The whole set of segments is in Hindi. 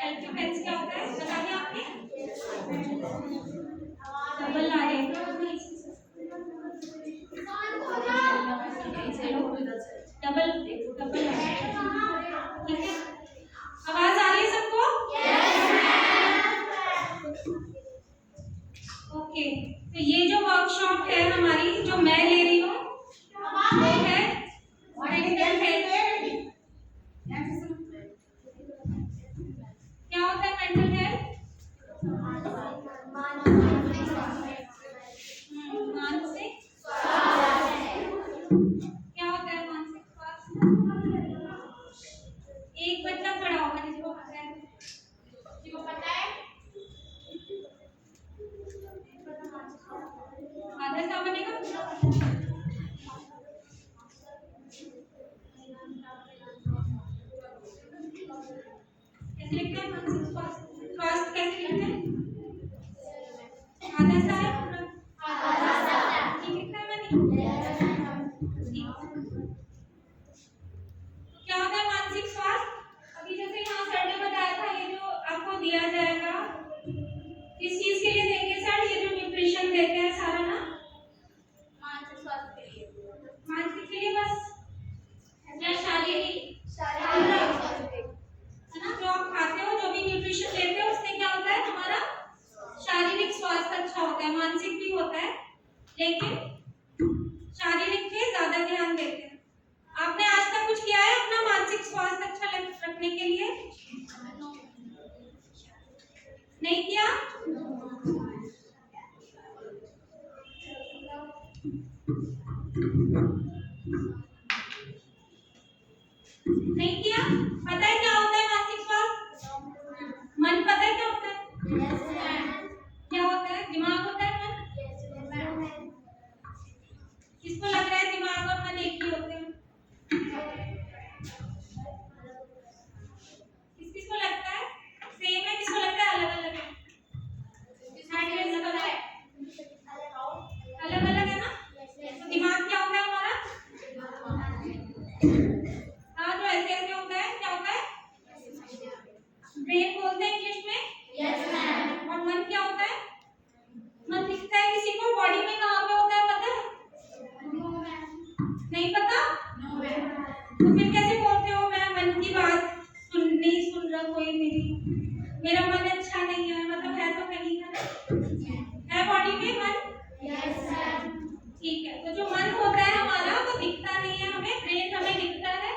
सेल्फ डिफेंस क्या होता है बता दिया आपने? डबल आएगा डबल डबल ठीक है। आवाज आ रही है सबको? ओके, तो ये जो वर्कशॉप है हमारी जो मैं ले रही हूँ वो है मेंटल हेल्थ। क्या होता है मेंटल हेल्थ? मानसिक क्या होता है मानसिक स्वास्थ्य? एक बच्चा खड़ा होगा जिसको पता है, जिसको पता है आधा सा बनेगा। कैसे लिखते हैं मानसिक स्वास्थ्य? स्वास्थ्य कैसे लिखते हैं? आधा सा है पूरा ठीक लिखता है मैंने क्या होता है मानसिक स्वास्थ्य? अभी जैसे यहाँ सर ने बताया था ये जो आपको दिया जाएगा किस चीज के लिए देंगे सर? ये जो न्यूट्रिशन देते हैं सारा ना मानसिक स्वास्थ्य के लिए, मानसिक के लिए बस या शारीरिक स्वास्थ्य है ना? जो आप खाते हो जो भी न्यूट्रिशन लेते हो उससे क्या होता है हमारा शारीरिक स्वास्थ्य अच्छा होता है, मानसिक भी होता है लेकिन शारीरिक पे ज्यादा ध्यान देते हैं। आपने आज तक कुछ किया है अपना मानसिक स्वास्थ्य अच्छा रखने के लिए? नहीं किया? नहीं किया? पता है क्या होता है मानसिक स्वास्थ्य? मन पता है क्या होता है? क्या होता है? दिमाग होता है मन? किसको लग रहा है दिमाग और मन एक ही होते हैं? किसको लगता है सेम है, किसको लगता है अलग अलग है? अलग अलग है ना? तो दिमाग क्या होता है हमारा? हाँ, जो ऐसे ऐसे होता है क्या होता है? ब्रेन बोलते हैं इंग्लिश में। Yes ma'am. और मन क्या होता है? मन दिखता है किसी को बॉडी में कहाँ पे होता है पता है? नहीं पता? तो फिर कैसे बोलते हो मैं मन की बात नहीं सुन रहा कोई मेरा मन अच्छा नहीं है, मतलब है तो कहीं है बॉडी में मन? Yes ma'am. ठीक है, तो जो मन होता है हमारा वो दिखता नहीं है हमें, ब्रेन हमें दिखता है।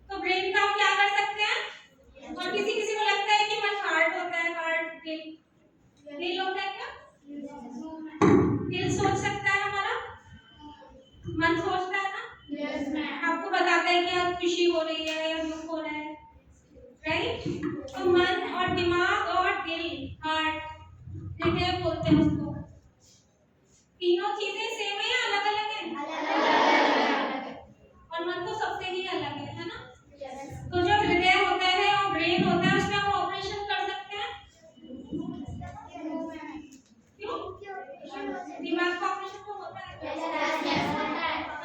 तो ब्रेन का हम क्या कर सकते हैं? और किसी किसी को लगता है कि मन हार्ट होता है, हार्ट दिल होता है क्या? दिल सोच सकता है हमारा, मन सोचता है ना? Yes ma'am. आपको बताता है कि आज खुशी हो रही है या दुख हो रहा है, राइट? तो मन और दिमाग और दिल हार्ट देखिए बोलते हैं उसको, तीनों चीजें सेम है या अलग अलग है? अलग है। और मन तो सबसे ही अलग है ना? तो जो हृदय होता है और ब्रेन होता है उसमें हम ऑपरेशन कर सकते हैं? क्यों? दिमाग का ऑपरेशन तो होता है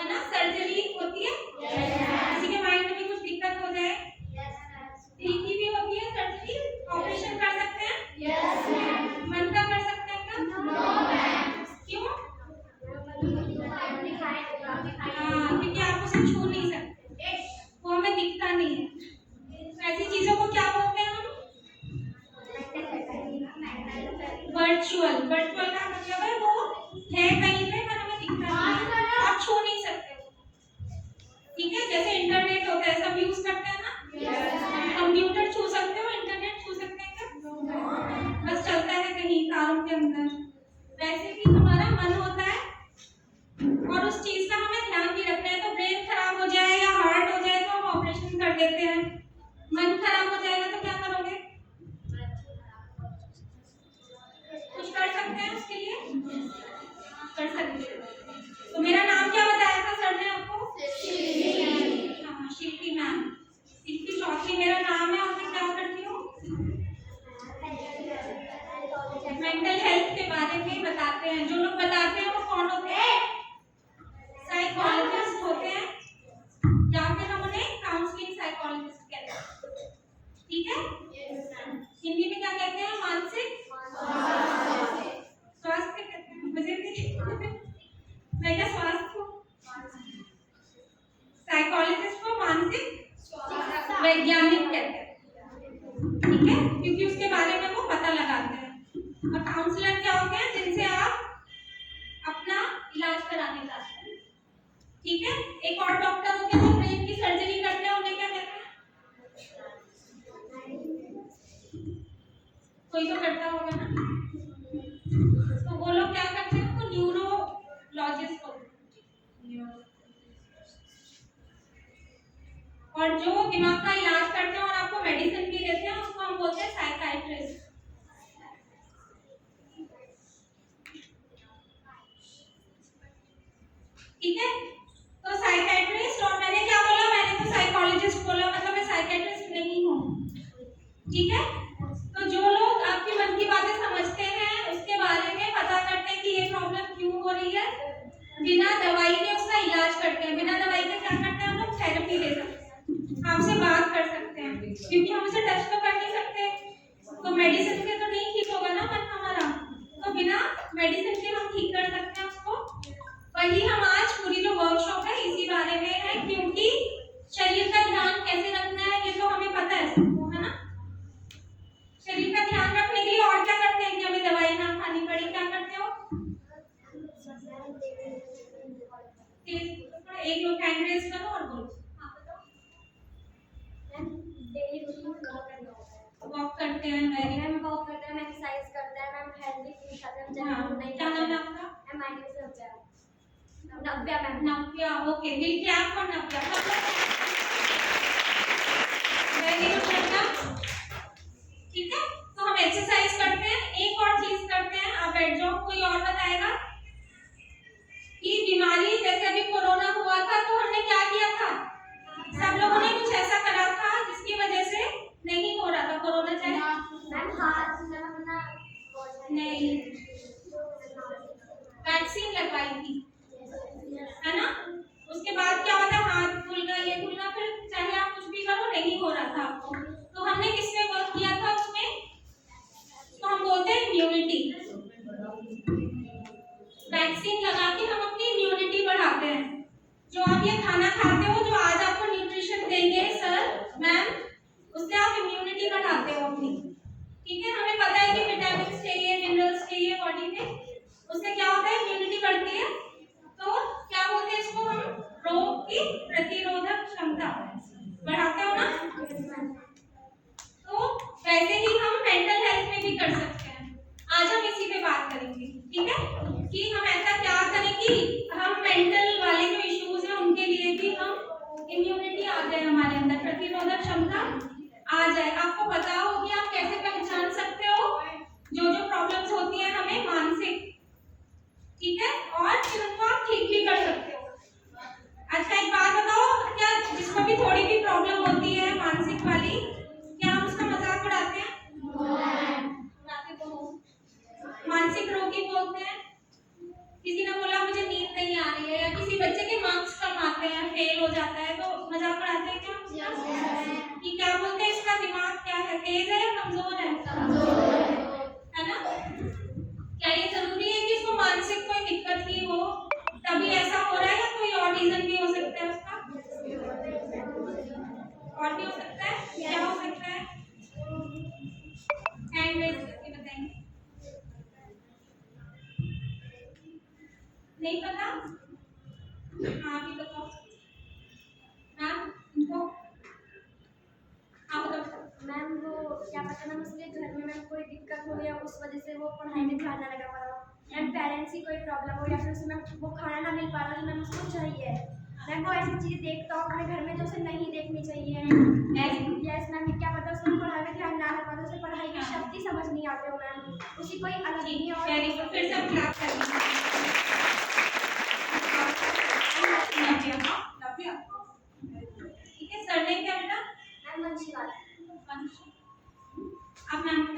ना? सर्जरी होती है? किसी के माइंड में कुछ दिक्कत हो जाए दिल की भी होती है सर्जरी, ऑपरेशन कर सकते हैं? मन का कर सकते हैं क्या? क्यों? हाँ, क्योंकि आप उसे छू नहीं सकते, वो हमें दिखता नहीं है। ऐसी चीजों को क्या बोलते हैं हम? वर्चुअल। वर्चुअल का मतलब है वो है कहीं पे पर हमें दिखता नहीं है, आप छू नहीं सकते। ठीक है, जैसे इंटरनेट होता है सब यूज करते हैं ना? कंप्यूटर छू सकते हो, इंटरनेट छू सकते हैं क्या? बस चलता है कहीं तारों के अंदर। वैसे भी हमारा मन होता है और उस चीज का हमें ध्यान भी रखना है। तो ब्रेन खराब हो जाए या हार्ट हो जाए तो हम ऑपरेशन कर देते हैं, मन खराब हो जाएगा तो क्या करोगे? कुछ कर सकते हैं उसके लिए? कर सकते हैं। तो मेरा नाम क्या बताया था सर ने आपको? हाँ, शिल्पी मैम। शिल्पी चौधरी मेरा नाम है और मैं क्या करती हूँ? मेंटल हेल्थ के बारे में बताते हैं। जो लोग बताते हैं वो कौन होते हैं? साइकोलॉजिस्ट होते हैं या फिर हम उन्हें काउंसलिंग साइकोलॉजिस्ट कहते हैं। ठीक है? हिंदी में क्या कहते हैं? मानसिक स्वास्थ्य कहते हैं। मुझे भी मैं क्या स्वास्थ्य हूँ? साइकोलॉजिस्ट को मानसिक वैज्ञानिक कहते हैं, ठीक है, क्योंकि उसके बारे में वो पता लगाते हैं। और काउंसलर क्या होते हैं? जिनसे आप अपना इलाज कराने जाते हैं, ठीक है। एक और डॉक्टर होते हैं जो ब्रेन की सर्जरी करते हैं, उन्हें क्या कहते हैं? कोई तो करता होगा ना, तो वो लोग क्या करते हैं? वो न्यूरोलॉजिस्ट होते हैं। और जो दिमाग का इलाज करते हैं और आपको मेडिसिन भी देते हैं, उसको हम बोलते हैं साइकाइट्रिस्ट, ठीक है। तो साइकाइट्रिस्ट, और मैंने क्या बोला? मैंने तो साइकोलॉजिस्ट बोला, मतलब मैं साइकाइट्रिस्ट नहीं हूँ, ठीक है। तो जो लोग आपकी मन की बातें समझते हैं, उसके बारे में पता करते हैं कि ये प्रॉब्लम क्यों हो रही है, बिना दवाई के उसका इलाज करते हैं। बिना दवाई के क्या करते हैं? हम लोग थेरेपी दे सकते हैं, आपसे बात कर सकते हैं, क्योंकि हम उसे टच तो कर नहीं सकते, तो मेडिसिन से तो नहीं ठीक होगा ना मन हमारा, तो बिना मेडिसिन के हम ठीक कर सकते हैं उसको। वही हम आज पूरी जो वर्कशॉप है इसी बारे में है, क्योंकि शरीर का ध्यान कैसे रखना है ये तो हमें पता है सबको, है ना। शरीर का ध्यान रखने के लिए और क्या करते हैं कि हमें दवाई ना खानी पड़े? क्या करते हो? एक लोग हैंड रेज करो और बोलो। वॉक करते हैं, मैम वॉक करते हैं, एक्सरसाइज करते हैं, मैम हेल्दी फूड खाते हैं, क्या नाम है आपका? Ma'am Navya ma'am. Navya, okay, will clap for Navya. Very good Navya, ठीक है। तो हम एक्सरसाइज करते हैं, एक और चीज करते हैं, आप बैठ जाओ। कोई और बताएगा कि बीमारी जैसे अभी कोरोना हुआ था तो हमने क्या किया था? सब लोगों ने कुछ ऐसा करा था जिसकी वजह से नहीं हो रहा था कोरोना, चाहे मैम हाथ नहीं, वैक्सीन लगवाई थी, है ना। उसके बाद क्या होता है? हाथ खुलना, ये खुलना, फिर चाहे आप कुछ भी करो नहीं हो रहा था आपको, तो हमने किस पे वर्क किया था उसमें? तो हम बोलते हैं इम्यूनिटी। वैक्सीन लगा के हम अपनी इम्यूनिटी बढ़ाते हैं। जो आप ये खाना खाते हो, जो आज आपको न्यूट्रिशन देंगे सर मैम, उससे आप इम्यूनिटी बढ़ाते हो अपनी, ठीक है। हमें पता है कि विटामिन चाहिए, मिनरल्स चाहिए बॉडी में, उससे क्या होता है? इम्यूनिटी बढ़ती है। तो क्या बोलते हैं इसको हम? रोग की प्रतिरोधक क्षमता बढ़ाते हो ना। तो वैसे ही हम मेंटल हेल्थ में भी कर सकते हैं। आज हम इसी पे बात करेंगे, ठीक है, कि हम ऐसा क्या करें कि हम मेंटल वाले जो इश्यूज हैं उनके लिए भी हम इम्यूनिटी आ जाए, हमारे अंदर प्रतिरोधक क्षमता आ जाए। आपको पता होगी आप कैसे पहचान सकते हो जो जो प्रॉब्लम्स होती हैं हमें मानसिक, ठीक है, और फिर उनको आप ठीक भी कर सकते हो। अच्छा एक बात बताओ, क्या जिसको भी थोड़ी भी प्रॉब्लम होती है मानसिक वाली, क्या हम उसका मजाक उड़ाते हैं? उड़ाते तो हो। मानसिक रोगी बोलते हैं। किसी ने बोला मुझे नींद नहीं आ रही है, या किसी बच्चे के मार्क्स कम आते हैं, फेल हो जाता है, तो मजाक उड़ाते हैं क्या? कि क्या बोलते हैं इसका दिमाग क्या है, तेज है या कमजोर है? है ना। क्या ये जरूरी है कि इसको मानसिक कोई दिक्कत ही हो तभी ऐसा हो रहा है, या कोई और रीजन भी हो सकता है उसका? और भी हो सकता है, क्या हो सकता है? हैंड रेज करके बताएंगे। नहीं पता? हाँ भी बताओ मैम, इनको हाँ बताओ। मैम वो क्या पता मैम उसके घर में मैम कोई दिक्कत हो या उस वजह से वो पढ़ाई में ध्यान ना लगा पा रहा हो, मैम पेरेंट्स की कोई प्रॉब्लम हो, या फिर उसे मैम वो खाना ना मिल पा रहा जो मैम उसको चाहिए। मैम वो ऐसी चीज़ देखता हो अपने घर में जो उसे नहीं देखनी चाहिए। यस मैम, क्या पता उसको पढ़ाई में ध्यान ना लगा पाता, उसे पढ़ाई की शब्द ही समझ नहीं आते हो मैम, उसी कोई अलग ही और वेरी गुड, फिर से हम क्लैप करेंगे। ठीक है, सरनेम क्या बेटा? मैम वंशीवाल। आप नाम है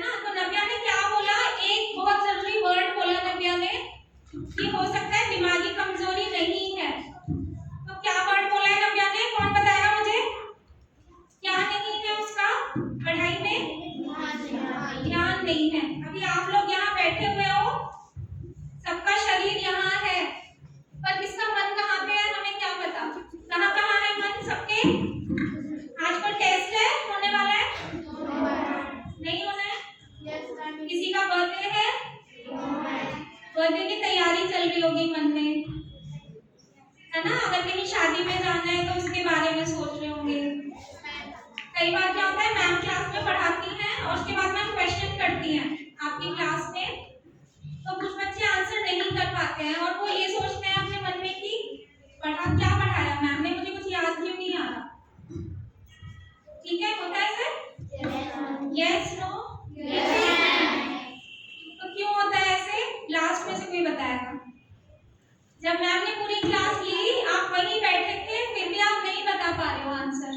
ना। तो नव्या ने क्या बोला? एक बहुत जरूरी वर्ड बोला नव्या ने कि हो सकता है दिमागी कमजोरी नहीं है। तो क्या वर्ड बोला है नव्या ने? कौन बताएगा मुझे? क्या नहीं है पढ़ाई में ध्यान नहीं है। अभी आप लोग यहाँ बैठे हुए हो, सबका शरीर यहाँ है, पर किसका मन कहाँ पे है हमें क्या पता। कहाँ कहाँ है मन सबके? आज कल टेस्ट है, होने वाला है? नहीं होना है? किसी का बर्थडे है? बर्थडे की तैयारी चल रही होगी मन में, है ना? अगर कहीं शादी में जाना है तो उसके बारे में सोच रहे होंगे। कई बार क्या होता है, मैम क्लास में पढ़ाती हैं और उसके बाद मैम क्वेश्चन करती हैं आपकी क्लास में, तो कुछ बच्चे आंसर नहीं कर पाते हैं और वो ये सोचते हैं अपने मन में कि क्या पढ़ाया मैम ने, मुझे कुछ याद क्यों नहीं आ रहा। ठीक है, होता है सर? Yes no? तो क्यों होता है ऐसे? लास्ट में से कोई बताएगा? जब मैम ने पूरी क्लास ली, आप वहीं बैठे थे, फिर भी आप नहीं बता पा रहे हो आंसर,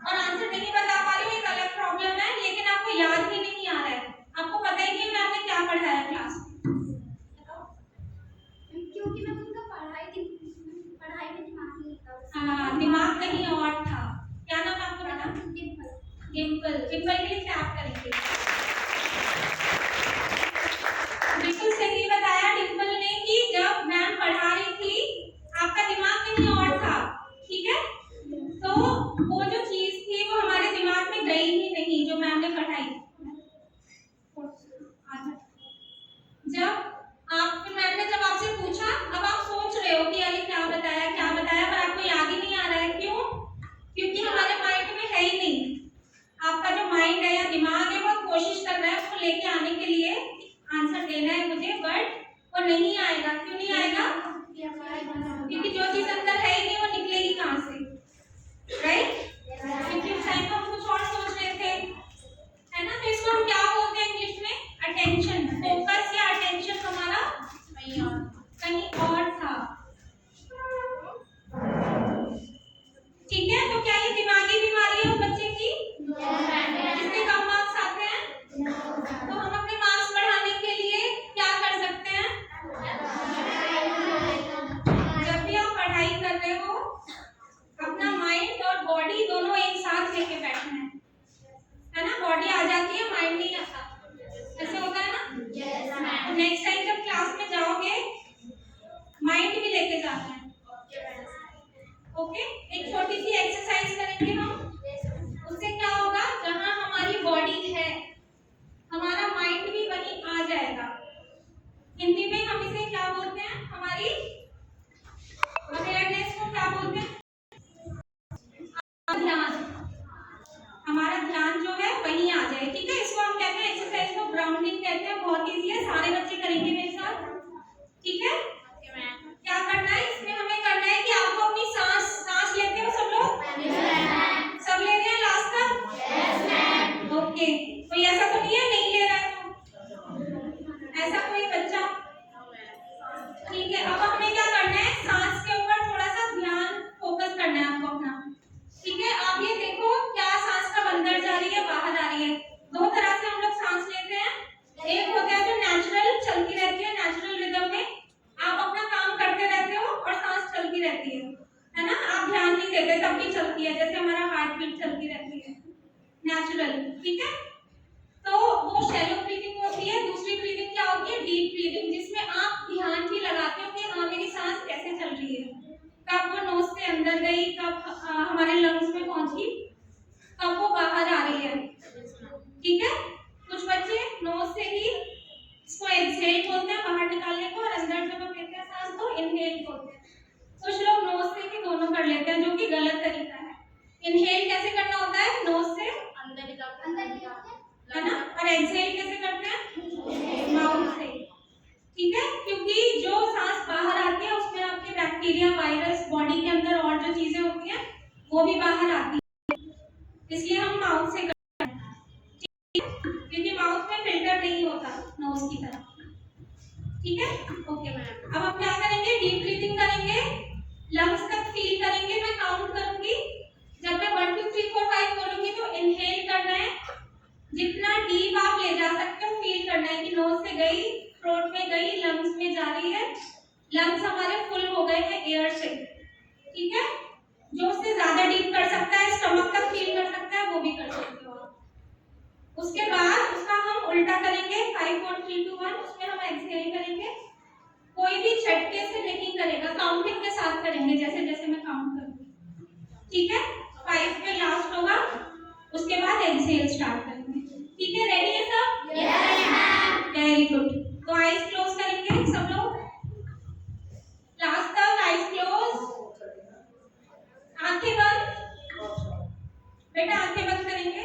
और आंसर नहीं बता पा रहे हो एक अलग प्रॉब्लम है, लेकिन आपको याद ही नहीं आ रहा है। आपको पता ही नहीं मैम ने क्या पढ़ाया क्लास में। क्योंकि मैं उनका पढ़ाई में दिमाग नहीं था। हाँ, दिमाग कहीं और था। क्या नाम है आपको पता? डिम्पल। डिम्पल के लिए क्लैप करेंगे। बिल्कुल सही बताया डिम्पल ने कि जब मैम पढ़ा रही थी आपका दिमाग कहीं और था, ठीक है? तो वो जो चीज थी वो हमारे दिमाग में गई ही नहीं जो मैम ने पढ़ाई। फिर मैम ने जब आपसे पूछा, अब आप सोच रहे हो कि अरे क्या बताया, पर आपको याद ही नहीं आ रहा है। क्यों? क्योंकि हमारे माइंड में है ही नहीं। आपका जो माइंड है या दिमाग है बहुत कोशिश कर रहा है उसको लेके आने के लिए, आंसर देना है मुझे, बट वो नहीं आएगा। क्यों नहीं आएगा? क्योंकि जो चीज अंदर है ही नहीं वो निकलेगी कहाँ से, राइट? क्योंकि उस टाइम हम कुछ और सोच रहे थे, है ना? तो इसको हम क्या बोलते हैं इंग्लिश में? अटेंशन। फोकस या अटेंशन हमारा कहीं और था। ठीक है, तो क्या ये दिमागी बीमारी है उस बच्चे की जिसके कम मार्क्स आते हैं? तो हम अपने मार्क्स बढ़ाने के लिए क्या कर सकते हैं? जब भी आप पढ़ाई कर रहे हो अपना माइंड और बॉडी दोनों एक साथ लेके बैठना है ना? बॉडी आ जाती है, माइंड नहीं आता, ऐसे होता है ना? नेक्स्ट टाइम जब क्लास में जाओगे माइंड भी लेके जाना है। ओके, एक छोटी सी एक्सरसाइज करेंगे हम, उससे क्या होगा, जहां हमारी बॉडी है हमारा माइंड भी वहीं आ जाएगा। हिंदी में हम इसे क्या बोलते हैं? हमारी अवेयरनेस को क्या बोलते हैं? ध्यान। हमारा ध्यान जो है वहीं आ जाए, ठीक है? इसको हम कहते हैं, एक्सरसाइज को ग्राउंडिंग कहते हैं। बहुत इजी है, सारे बच्चे करेंगे मेरे साथ, ठीक है? क्या करना है इसमें? हमें करना है कि आपको अपनी सांस लेते हो सब लोग? सब ले रहे हैं लास्ट तक? ओके, कोई ऐसा तो नहीं है नहीं ले रहा है? ऐसा कोई बच्चा? ठीक है, अब हमें क्या करना है, सांस के ऊपर थोड़ा सा ध्यान फोकस करना है आपको अपना, ठीक है? आप ये देखो क्या सांस कब अंदर जा रही है, बाहर आ रही है। दो तरह से हम लोग सांस लेते हैं, एक होता है जो नेचुरल चलती रहती है, नेचुरल रिदम में आप अपना काम करते रहते हो और सांस चलती रहती है ना? आप ध्यान नहीं देते तब भी चलती है, जैसे हमारा हार्ट बीट चलती रहती है, नेचुरल, ठीक है? तो वो शैलो ब्रीथिंग होती है। दूसरी ब्रीथिंग क्या होती है? डीप ब्रीथिंग, जिसमें आप ध्यान भी लगाते हो कि हाँ मेरी सांस कैसे चल रही है, कब वो नोज से अंदर गई, कब हमारे लंग्स में पहुंची, कब वो बाहर आ रही है, ठीक है? कुछ बच्चे नोज से ही इसको एक्सहेल बोलते हैं, बाहर निकालने को, और अंदर जब हम लेते हैं सांस तो इनहेल बोलते हैं। कुछ लोग नोज से ही दोनों कर लेते हैं, जो कि गलत तरीका है। इनहेल कैसे करना होता है? नोज से अंदर निकालते हैं, है ना? और एक्सहेल कैसे करते हैं? माउथ से, ठीक है? क्योंकि जो सांस बाहर आती है उसमें आपके बैक्टीरिया, वायरस, बॉडी के अंदर और जो चीजें होती हैं वो भी बाहर आती है, इसलिए हम माउथ से करते हैं, क्योंकि माउथ में फिल्टर नहीं होता नोज की तरह, ठीक है? ओके मैम, अब हम क्या करेंगे? डीप ब्रीथिंग करेंगे, लंग्स तक फील करेंगे। मैं काउंट करूंगी, जब मैं 1 2 3 4 5 बोलूंगी तो इनहेल करना है, जितना डीप आप ले जा सकते हो फील करना है कि नोज से गई, थ्रोट में गई, लंग्स में जा रही है, लंग्स हमारे फुल हो गए हैं एयर से, ठीक है? जो उससे ज्यादा डीप कर सकता है, स्टमक तक फील कर सकता है, वो भी कर सकते हो आप। उसके बाद उसका हम उल्टा करेंगे 5 4 3 2 1, उसमें हम एक्सहेल करेंगे। कोई भी झटके से नहीं करेगा, काउंटिंग के साथ करेंगे, जैसे जैसे मैं काउंट करूंगी, ठीक है। 5 पे लास्ट होगा, उसके बाद एक्सहेल स्टार्ट करेंगे, ठीक है। रेडी है सब? Yes ma'am. Very good. तो आईज क्लोज करेंगे सब लोग, लास्ट तक आईज क्लोज, आंखें बंद। बेटा आंखें बंद करेंगे,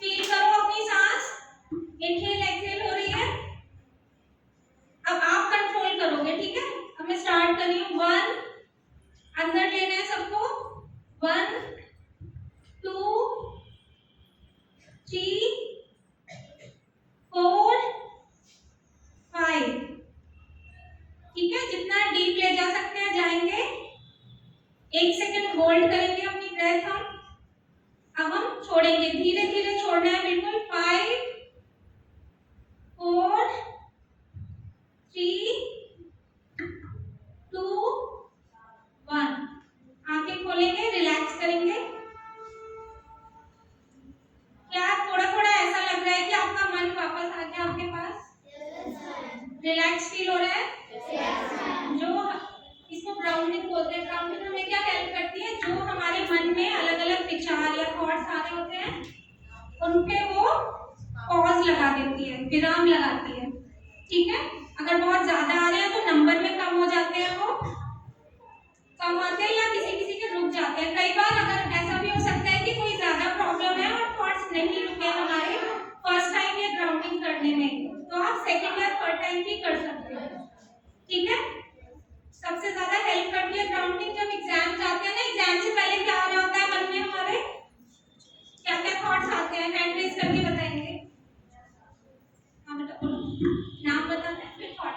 फील करो अपनी सांस, इनहेल एक्सहेल हो रही है। अब आप कंट्रोल करोगे, ठीक है। अब मैं स्टार्ट कर रही हूँ। 1, अंदर लेना है सबको, 1 2 3 4 5, ठीक है। जितना डीप ले जा सकते हैं जाएंगे। 1 सेकंड होल्ड करेंगे अपनी ब्रेथ हम। अब हम छोड़ेंगे, धीरे धीरे छोड़ना है बिल्कुल। 5 4 3 2 1, आंखें खोलेंगे, रिलैक्स करेंगे। क्या थोड़ा थोड़ा ऐसा लग रहा है कि आपका मन वापस आ गया आपके पास? रिलैक्स फील हो रहा है? जो इसको ग्राउंडिंग बोलते हैं। ग्राउंडिंग हमें क्या हेल्प करती है? जो हमारे मन में अलग अलग विचार या थॉट्स आ रहे होते हैं, उन पे वो पॉज लगा देती है, विराम लगाती है, ठीक है। अगर बहुत ज्यादा आ रहे हैं तो नंबर में कम हो जाते हैं, वो कम आते हैं या किसी किसी के रुक जाते हैं। कई बार अगर ऐसा भी हो सकता है कि कोई ज्यादा प्रॉब्लम है और थॉट्स नहीं रुके हमारे फर्स्ट टाइम या ग्राउंडिंग करने में, तो आप सेकंड या थर्ड टाइम भी कर सकते हो, ठीक है। सबसे ज्यादा हेल्प करती है ग्राउंडिंग जब एग्जाम जाते हैं ना। एग्जाम से पहले क्या आ रहा होता है मन में हमारे, क्या क्या थॉट्स आते हैं? हैंड रेज करके बताएंगे। हाँ बेटा बोलो, नाम बताते हैं फिर थॉट।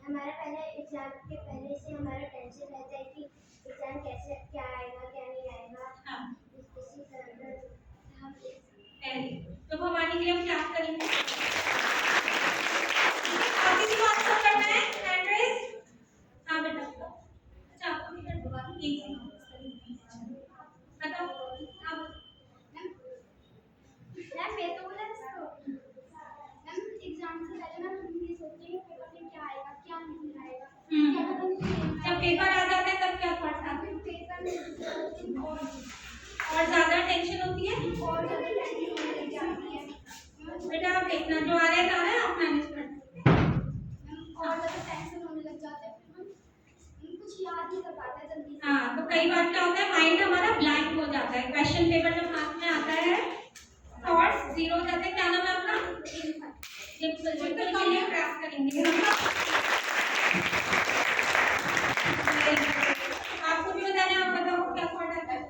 हमारा पहले एग्जाम के पहले से हमारा टेंशन रहता है कि एग्जाम कैसे, क्या आएगा क्या नहीं आएगा। हाँ इसी तरह हम तो भवानी के लिए हम क्या करेंगे? किसी को आंसर करना है? Hand raise. हाँ बेटा। अच्छा आपको भी कर दूंगा, बताओ आप। मैम मैं तो बोला इसको मैम एग्जाम से पहले मैम हम ये सोचते हैं पेपर में क्या आएगा क्या नहीं आएगा। जब पेपर आ जाता है तब क्या थॉट्स आते हैं? पेपर में और ज्यादा टेंशन होती है, और ज़्यादा टेंशन होने जाती है। बेटा आप देखना जो आ रहा है ना आप मैनेज कर सकते हैं। और ज़्यादा टेंशन होने लग जाता है, फिर हम कुछ याद नहीं कर पाते जल्दी से। हाँ तो कई बार क्या होता है, माइंड हमारा ब्लैंक हो जाता है। क्वेश्चन पेपर जब हाथ में आता है थॉट्स जीरो हो जाते हैं। क्या नाम है अपना? बिल्कुल क्लियर क्रैश करेंगे। आपको भी बताना है, आप बताओ क्या थॉट आता है?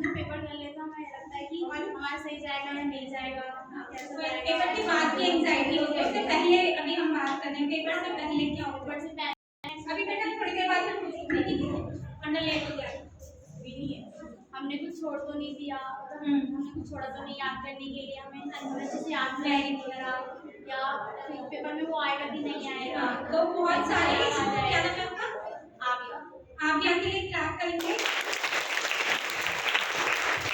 पेपर कर लेता हमें लगता है कि हमारा सही जाएगा या नहीं जाएगा, कैसा जाएगा। पेपर के बाद की एंजाइटी होती है, उससे पहले अभी हम बात कर रहे हैं पेपर से पहले क्या होता पेपर से पहले अभी बेटा थोड़ी देर बाद में पूछूंगी, ठीक है, वरना लेट हो जाएगा। भी नहीं है, हमने कुछ छोड़ तो नहीं दिया, हमने कुछ छोड़ा तो नहीं याद करने के लिए, हमें अच्छे से याद नहीं करा या फिर पेपर में वो आएगा कि नहीं आएगा। तो बहुत सारे क्या नाम है आपका? आप यहाँ के लिए क्लैप करेंगे।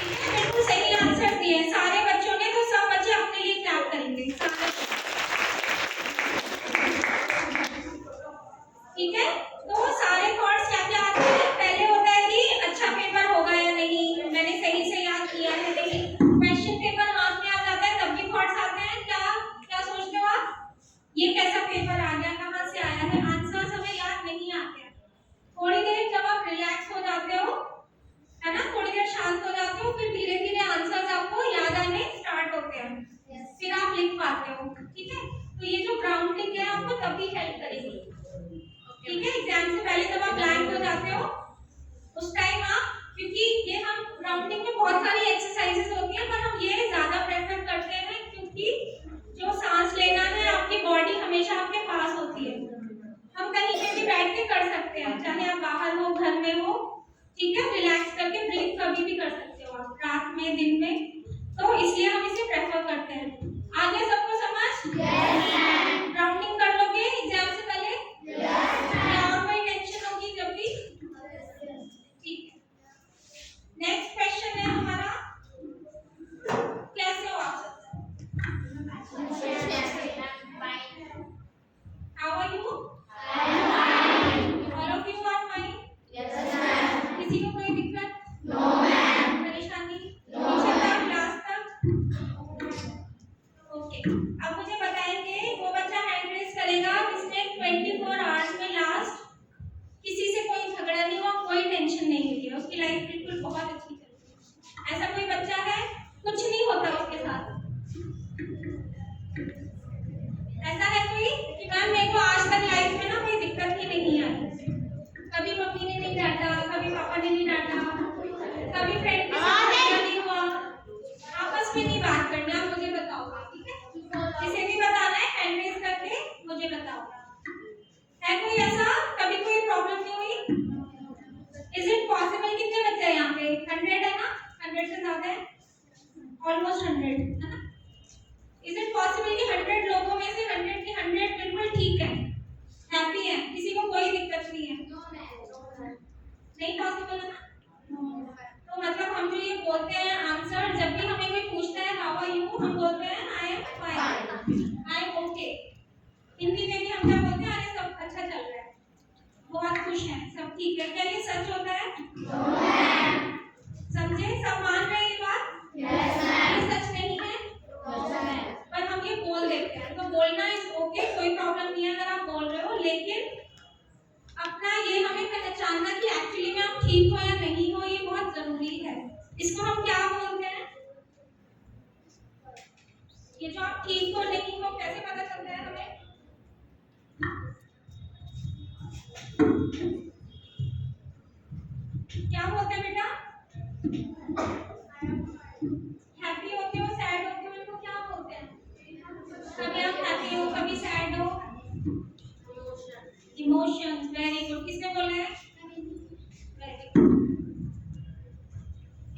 बिल्कुल सही आंसर दिए सारे बच्चों ने, तो सब बच्चे अपने लिए क्लैप करेंगे, ठीक है। तो सारे थॉट्स क्या क्या आते हैं? पहले होता है कि अच्छा पेपर होगा या नहीं, मैंने सही से याद किया है नहीं। क्वेश्चन पेपर हाथ में आ जाता है तब भी थॉट्स आते हैं। क्या क्या सोचते हो आप? ये कैसा पेपर आ गया, कहाँ से आया है? आंसर्स हमें याद नहीं आते हैं। थोड़ी देर जब आप रिलैक्स हो जाते हो, है ना, थोड़ी देर शांत हो जाते हो, फिर धीरे धीरे आंसर्स आपको याद आने स्टार्ट होते हैं, फिर आप लिख पाते हो, ठीक है। तो ये जो ग्राउंडिंग है आपको तभी हेल्प करेगी, ठीक है। एग्जाम से पहले जब आप ब्लैंक हो जाते हो उस टाइम आप, क्योंकि ये हम ग्राउंडिंग में बहुत सारी एक्सरसाइजेस होती हैं, पर हम ये ज्यादा प्रेफर करते हैं क्योंकि जो सांस लेना है आपकी बॉडी हमेशा आपके पास होती है। हम कहीं पे भी बैठ के कर सकते हैं, चाहे आप बाहर हो घर में हो, ठीक है। रिलैक्स करके ब्रीथ कभी भी कर सकते हो आप, रात में दिन में, तो इसलिए हम इसे प्रेफर करते हैं। आगे सबको समझ? ग्राउंडिंग कर लोगे एग्जाम से पहले? या और कोई टेंशन होगी जब भी? ठीक है। किसी को कोई दिक्कत? No ma'am. परेशानी? नीचे तक, क्लास तक? ओके। अब मुझे बताएंगे वो बच्चा हैंड रेज करेगा जिसने 24 आवर्स में लास्ट किसी से कोई झगड़ा नहीं हुआ, कोई टेंशन नहीं हुई है, उसकी लाइफ बिल्कुल बहुत अच्छी चल रही है। ऐसा कोई बच्चा है? कुछ नहीं होता उसके साथ? ऐसा है कोई कि मैम मेरे को आज तक लाइफ में ना कोई दिक्कत ही नहीं आई, कभी मम्मी ने नहीं डांटा, कभी पापा ने नहीं डांटा, कभी फ्रेंड के साथ झगड़ा नहीं हुआ, आपस में नहीं बात करना? आप मुझे बताओ, ठीक है? किसे भी बताना है हैंड रेज करके मुझे बताओ। है कोई ऐसा? कभी कोई प्रॉब्लम नहीं हुई? Is it possible? कितने बच्चे हैं यहाँ पे? 100 है ना? 100 से ज्यादा है? ऑलमोस्ट 100 है ना? इज इट पॉसिबल कि 100 लोगों में से 100 के 100 बिल्कुल ठीक है, हैप्पी है, किसी को कोई दिक्कत नहीं है? नहीं पॉसिबल है ना? तो मतलब हम जो ये बोलते हैं आंसर, जब भी हमें कोई पूछता है हाउ आर यू, हम बोलते हैं I am fine, I am okay. Hindi में भी हम क्या बोलते हैं? अरे सब अच्छा चल रहा है, बहुत खुश हैं, सब ठीक है। क्या ये सच होता है? समझे? सब मान रहे हैं ये बात? ये सच नहीं है, पर हम ये बोल देते हैं। तो बोलना इज ओके, कोई प्रॉब्लम नहीं है अगर आप बोल रहे हो, लेकिन अपना ये हमें पहचानना कि एक्चुअली में आप ठीक हो या नहीं हो, ये बहुत जरूरी है। इसको हम क्या बोलते हैं? ये जो आप ठीक हो नहीं हो कैसे पता चलता है हमें? क्या बोलते हैं बेटा? हैप्पी होते हो, सैड होते हो, इनको क्या बोलते हैं? कभी आप हैप्पी हो, कभी सैड हो। Emotions, very good. किसने बोला है?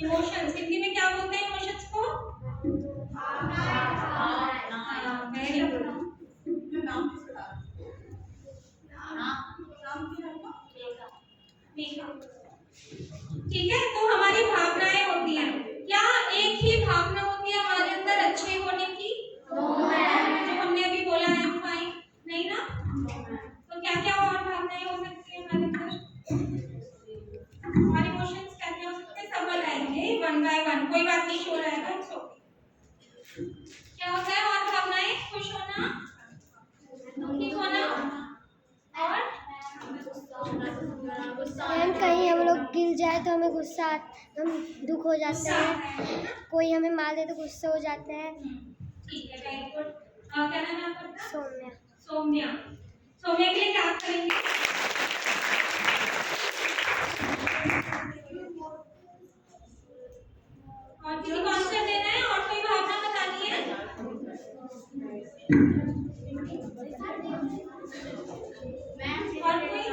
इमोशंस हिंदी में क्या बोलते हैं इमोशंस को? Very good. ठीक है, तो हमारी भावनाएं होती हैं। क्या एक ही भावना होती है हमारे अंदर अच्छे होने की? जो हमने अभी बोला है फाइन, नहीं ना? तो क्या क्या और भावनाएं हो सकती है हमारे अंदर? हमारे इमोशंस क्या क्या हो सकते हैं? सब बताएंगे वन बाय वन, कोई बात नहीं, शो रहेगा। क्या होता है और भावनाएं? खुश होना, दुखी होना, और मैम कहीं हम लोग गिर जाए तो हमें गुस्सा, हम दुख हो जाते हैं, कोई हमें मार दे तो गुस्सा हो जाते हैं। ठीक है, वेरी गुड। क्या नाम है आपका? सौम्या। सौम्या। सौम्या के लिए क्या करेंगे? और किसी को आंसर देना है? और कोई भावना बतानी है? और कोई?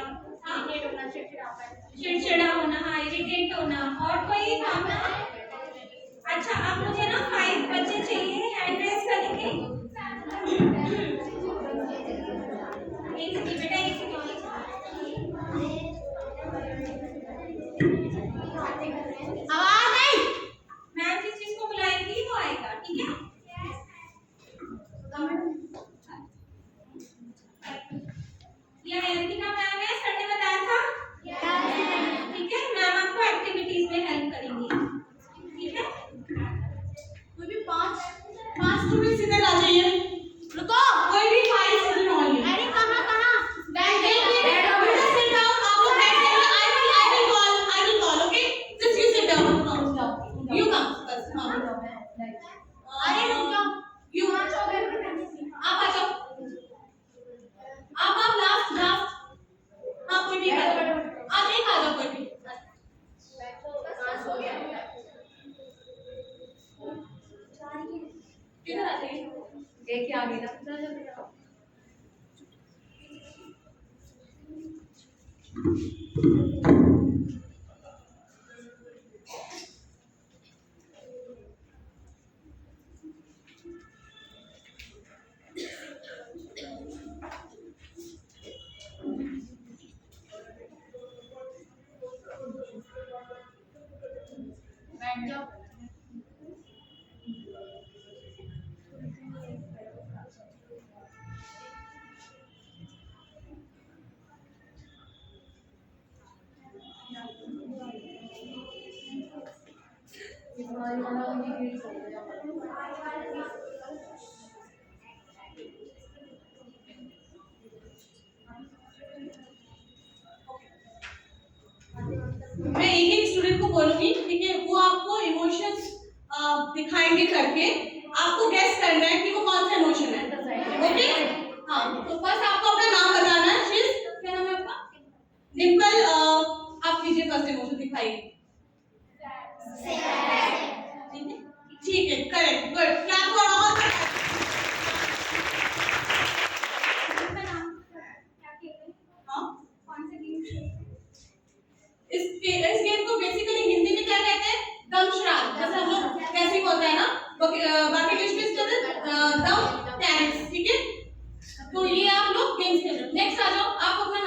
चिड़चिड़ा होना, हाँ, इरिटेट होना। और कोई भावना? अच्छा, अब मुझे ना 5 बच्चे चाहिए, हैंड रेज करेंगे। एक सेकंड बेटा, एक सेकंड। आवाज आई? मैम जिस चीज को बुलाएंगी वो आएगा, ठीक है? ये अंकिता मैम है, सर ने बताया था। ठीक है, मैम आपको एक्टिविटीज में हेल्प करेंगी, ठीक है? कोई भी पांच स्टूडेंट इधर आ जाइए। रुको, कोई भी 5 स्टूडेंट होंगे। अरे कहां बैठ जाइए, बेटा सिट डाउन। आप लोग बैठ जाइए। I will call, okay? Just you sit down. You come बस। हां, अरे रुक जाओ, यू आप आ जाओ। आप लास्ट। हाँ, कोई भी आ जाओ, आज एक आ जाओ, कोई भी। किधर आ जाइए, देखिए आगे ना। बैठ जाओ। मैं एक एक स्टूडेंट को बोलूंगी, ठीक है, वो आपको इमोशंस दिखाएंगे करके, आपको गेस करना है कि वो कौन सा इमोशन है। ओके, हाँ, तो फर्स्ट आपको अपना नाम बताना है। क्या नाम है आपका? डिम्पल, आप कीजिए फर्स्ट इमोशन दिखाइए। ठीक है, ठीक है, correct, good, clap for all. हाँ, इस गेम को बेसिकली हिंदी में क्या कहते हैं? दमशराद। जैसे हम लोग कैसे होता है ना, बाकी इंग्लिश में इसका दम टेनिस, ठीक है। तो ये आप लोग गेम्स खेल रहे हो। नेक्स्ट आ जाओ, आप अपना